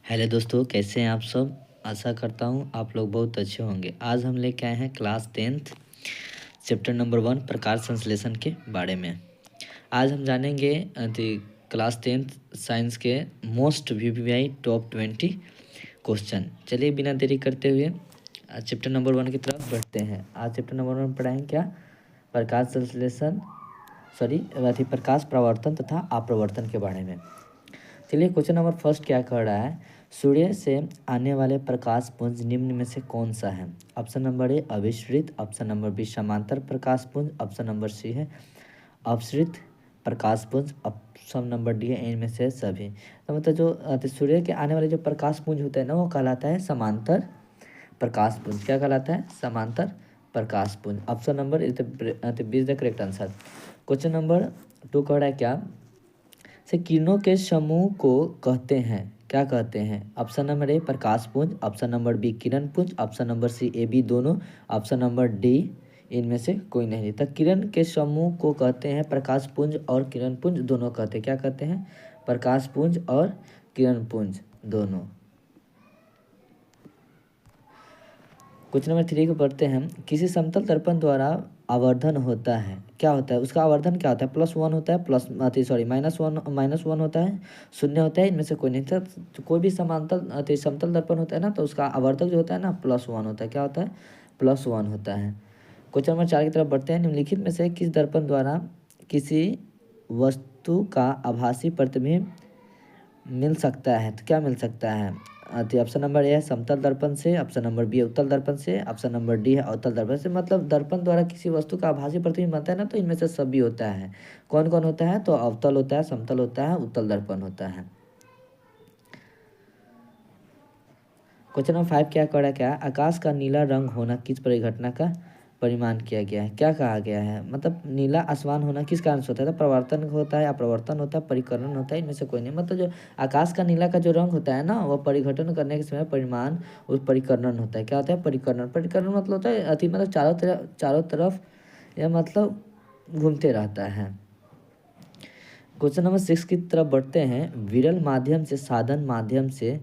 Hello दोस्तों, कैसे हैं आप सब। आशा करता हूँ आप लोग बहुत अच्छे होंगे। आज हम लेके आए हैं क्लास 10th चैप्टर नंबर 1 प्रकाश संश्लेषण के बारे में। आज हम जानेंगे क्लास 10th साइंस के मोस्ट वीवीआई टॉप 20 क्वेश्चन। चलिए बिना देरी करते हुए चैप्टर नंबर 1 की तरफ बढ़ते हैं। आज चैप्टर नंबर 1 पढ़ाएंगे क्या, प्रकाश संश्लेषण प्रकाश प्रवर्तन तथा अपवर्तन के बारे में। चलिए क्वेश्चन नंबर फर्स्ट क्या कह रहा है, सूर्य से आने वाले प्रकाश पुंज निम्न में से कौन सा है। ऑप्शन नंबर ए अभिश्रित, ऑप्शन नंबर बी समांतर प्रकाश पुंज, ऑप्शन नंबर सी है अपसृत प्रकाश पुंज, ऑप्शन नंबर डी है इनमें से सभी। तो मतलब जो सूर्य के आने वाले जो प्रकाश पुंज होते हैं ना, वो कहलाता है समांतर प्रकाश पुंज। क्या कहलाता है, समांतर प्रकाश पुंज। Option number B is the correct answer. Question number 2 कह रहा है क्या, से किरणों के समूह को कहते हैं, क्या कहते हैं। ऑप्शन नंबर ए प्रकाश पुंज, ऑप्शन नंबर बी किरण पुंज, option number C A B दोनों, ऑप्शन नंबर डी इनमें से कोई नहीं। तो किरण के समूह को कहते हैं प्रकाश पुंज और किरण पुंज दोनों कहते हैं। क्या कहते हैं, प्रकाश पुंज और किरण पुंज दोनों। क्वेश्चन नंबर 3 को पढ़ते हैं, किसी समतल दर्पण द्वारा आवर्धन होता है, क्या होता है उसका आवर्धन क्या होता है। +1 होता है, -1 होता है, 0 होता है, इनमें से कोई नहीं था। तो कोई भी समांतर समतल दर्पण होता है ना, तो उसका आवर्धक जो होता है ना +1 होता है। क्या होता है, +1 होता है। क्वेश्चन नंबर 4 की तरफ बढ़ते हैं, निम्नलिखित में से किस दर्पण द्वारा किसी वस्तु का आभासी प्रतिबिंब मिल सकता है। तो क्या मिल सकता है, तो ऑप्शन नंबर ए है समतल दर्पण से, ऑप्शन नंबर बी है उत्तल दर्पण से, ऑप्शन नंबर डी है अवतल दर्पण से। मतलब दर्पण द्वारा किसी वस्तु का आभासी प्रतिबिंब बनता है ना, तो इनमें से सभी होता है। कौन कौन होता है, तो अवतल होता है, समतल होता है, उत्तल दर्पण होता है। क्वेश्चन नंबर 5 क्या कह रहा है, क्या आकाश का नीला रंग होना किस परिघटना का परिमाण किया गया है। क्या कहा गया है, मतलब नीला आसमान होना किस कारण से होता है। तो प्रवर्तन होता है, अपवर्तन होता है, परिकरण होता है, इनमें से कोई नहीं। मतलब जो आकाश का नीला का जो रंग होता है ना, वह परिघटन करने के समय परिमाण उस परिकरण होता है। क्या होता है, परिकरण। परिकरण मतलब होता है मतलब चारों तरफ यह मतलब घूमते रहता है। क्वेश्चन नंबर 6 की तरफ बढ़ते हैं, विरल माध्यम से साधन माध्यम से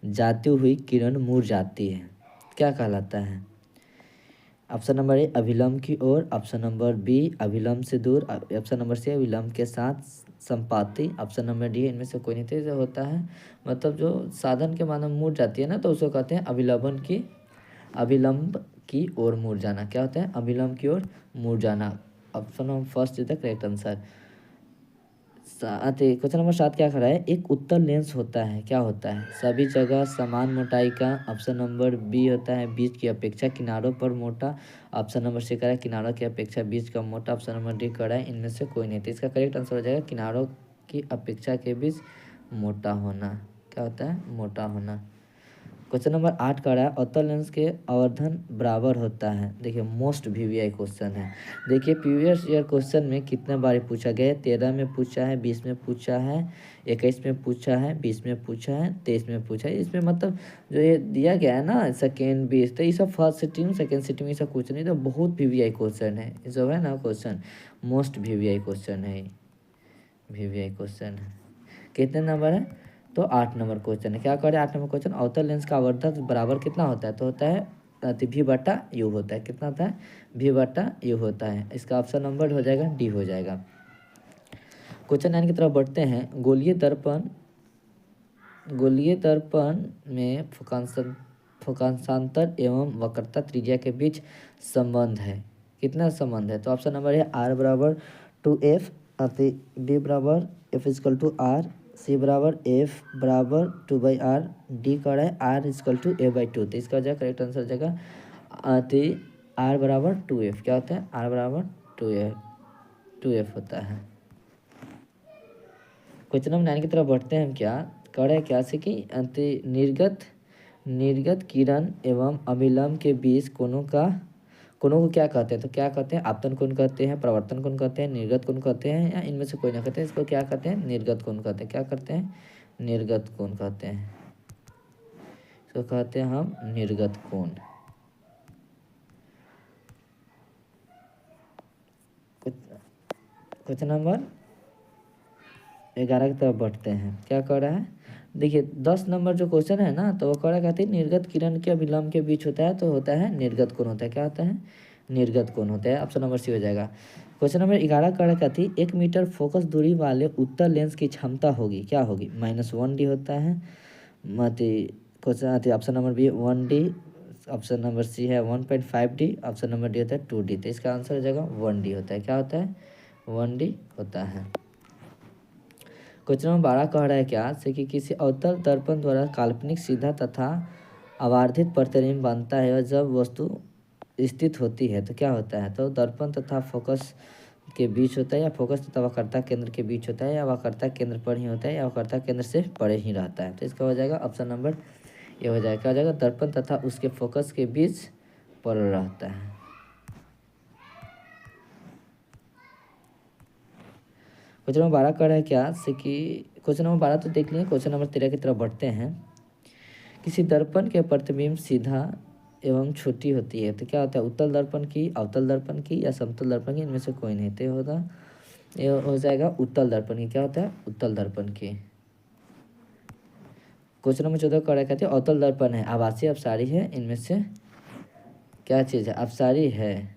जाती हुई किरण मुड़-जाती है, क्या कहलाता है। ऑप्शन नंबर ए अभिलंब की ओर, ऑप्शन नंबर बी अभिलंब से दूर, ऑप्शन नंबर सी अभिलंब के साथ संपाती, ऑप्शन नंबर डी इनमें से कोई नहीं। तो जो होता है मतलब जो साधन के माध्यम मुड़ जाती है ना, तो उसको कहते हैं अभिलंब की ओर मुड़ जाना। क्या होता है, अभिलंब की ओर मुड़ जाना। Option number first is the correct answer. Question number 7 क्या खड़ा है, एक उत्तल लेंस होता है, क्या होता है, सभी जगह समान मोटाई का। ऑप्शन नंबर बी होता है बीच की अपेक्षा किनारों पर मोटा, ऑप्शन नंबर सी कह रहा है किनारों की अपेक्षा बीच का मोटा, ऑप्शन नंबर डी कह रहा है इनमें से कोई नहीं। तो इसका करेक्ट आंसर हो जाएगा किनारों की अपेक्षा के बीच मोटा होना। क्या होता है, मोटा होना। क्वेश्चन नंबर 8 का रहा है, अवतल लेंस के आवर्धन बराबर होता है। देखिए मोस्ट वीवीआई क्वेश्चन है। देखिए प्रीवियस ईयर क्वेश्चन में कितने बार पूछा गया है, 13 में पूछा है, 20 में पूछा है, 21 में पूछा है, 20 में पूछा है, 23 में पूछा है। इसमें मतलब जो ये दिया गया है ना सेकेंड 20, तो ये सब फर्स्ट सिटिंग सेकेंड सिटिंग ये सब क्वेश्चन नहीं, तो बहुत वीवीआई क्वेश्चन है। ये सब है ना क्वेश्चन, मोस्ट वीवीआई क्वेश्चन है, वीवीआई क्वेश्चन है। कितने नंबर है, तो 8 नंबर क्वेश्चन है। क्या करें 8 नंबर क्वेश्चन, अवतल लेंस का आवर्धक बराबर कितना होता है, तो होता है भी बटा यू होता है। कितना होता है, भी बटा यू होता है। इसका ऑप्शन नंबर हो जाएगा डी हो जाएगा। क्वेश्चन 9 की तरफ बढ़ते हैं, गोलीय दर्पण में फोकांशांतर एवं वक्रता त्रिज्या के बीच संबंध है। कितना संबंध है, तो ऑप्शन नंबर है आर बराबर 2f, बी बराबर f=r, सी बराबर f बराबर 2/r, डी का है r=a/2। तो इसका जो करेक्ट आंसर हो जाएगा आर बराबर 2f। क्या होता है, आर बराबर 2f होता है। क्वेश्चन नंबर 9 की तरफ बढ़ते हैं हम, क्या कर रहे हैं, क्या से कि निर्गत किरण एवं अभिलंब के बीच कोणों को क्या कहते हैं। तो क्या कहते हैं, आपतन कोण कहते हैं, प्रवर्तन कोण कहते हैं, निर्गत कोण कहते हैं, या इनमें से कोई ना कहते हैं। इसको क्या कहते हैं, निर्गत कोण कहते हैं। क्या करते हैं, निर्गत कोण कहते हैं। इसको कहते हैं हम निर्गत कोण। क्वेश्चन नंबर 11 की तरफ बढ़ते हैं, क्या कर रहा है, देखिए 10 नंबर जो क्वेश्चन है ना, तो वो कह रहा कहती है निर्गत किरण के अभिलंब के बीच होता है तो होता है निर्गत कोण होता है। क्या होता है? निर्गत कोण होता है। ऑप्शन नंबर सी हो जाएगा। क्वेश्चन नंबर 11 कह रहा कहती 1 मीटर फोकस दूरी वाले उत्तल लेंस की क्षमता होगी, क्या होगी? -1D होता है। मत question option number B 1D, option number C है 1.5D, ऑप्शन नंबर डी होता है 2D। तो इसका आंसर हो जाएगा 1D होता है। क्या होता है? 1D होता है। क्वेश्चन नंबर 12 कह रहा है क्या से कि किसी अवतल दर्पण द्वारा काल्पनिक सीधा तथा अवार्धित प्रतिबिंब बनता है और जब वस्तु स्थित होती है तो क्या होता है? तो दर्पण तथा फोकस के बीच होता है, या फोकस तथा वक्रता केंद्र के बीच होता है, या वक्रता केंद्र पर ही होता है, या वक्रता केंद्र से परे ही रहता है। तो इसका हो जाएगा ऑप्शन नंबर ये हो जाएगा। क्या हो जाएगा? दर्पण तथा उसके फोकस के बीच पर रहता है। क्वेश्चन नंबर 12 कह रहा है क्या से कि क्वेश्चन नंबर 12 तो देख लिए। क्वेश्चन नंबर 13 की तरफ बढ़ते हैं। किसी दर्पण के प्रतिबिंब सीधा एवं छोटी होती है तो क्या होता है? उत्तल दर्पण की, अवतल दर्पण की, या समतल दर्पण की, इनमें से कोई नहीं। तो ये हो जाएगा उत्तल दर्पण की। क्या होता है? उत्तल दर्पण की। क्वेश्चन नंबर 14 कह रहा है कहते हैं अवतल दर्पण है, आभासी अपसारी है, इनमें से क्या चीज़ है? अपसारी है।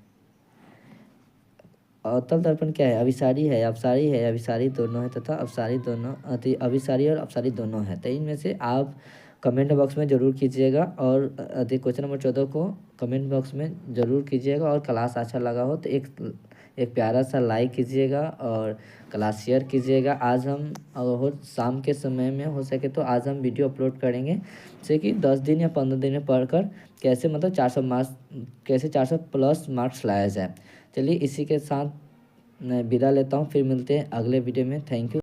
अवतल दर्पण क्या है? अभिसारी है, अपसारी है, अभिसारी दोनों है तथा अपसारी दोनों अभिसारी और अपसारी दोनों है। तो इनमें से आप कमेंट बॉक्स में ज़रूर कीजिएगा, और क्वेश्चन नंबर 14 को कमेंट बॉक्स में ज़रूर कीजिएगा। और क्लास अच्छा लगा हो तो एक प्यारा सा लाइक कीजिएगा और क्लास शेयर कीजिएगा। आज हम हो शाम के समय में हो सके तो आज हम वीडियो अपलोड करेंगे, जैसे कि 10 दिन या 15 दिन में पढ़कर कैसे मतलब 400 मार्क्स, कैसे 400 प्लस मार्क्स लाया जाए। चलिए इसी के साथ मैं विदा लेता हूँ, फिर मिलते हैं अगले वीडियो में। Thank you.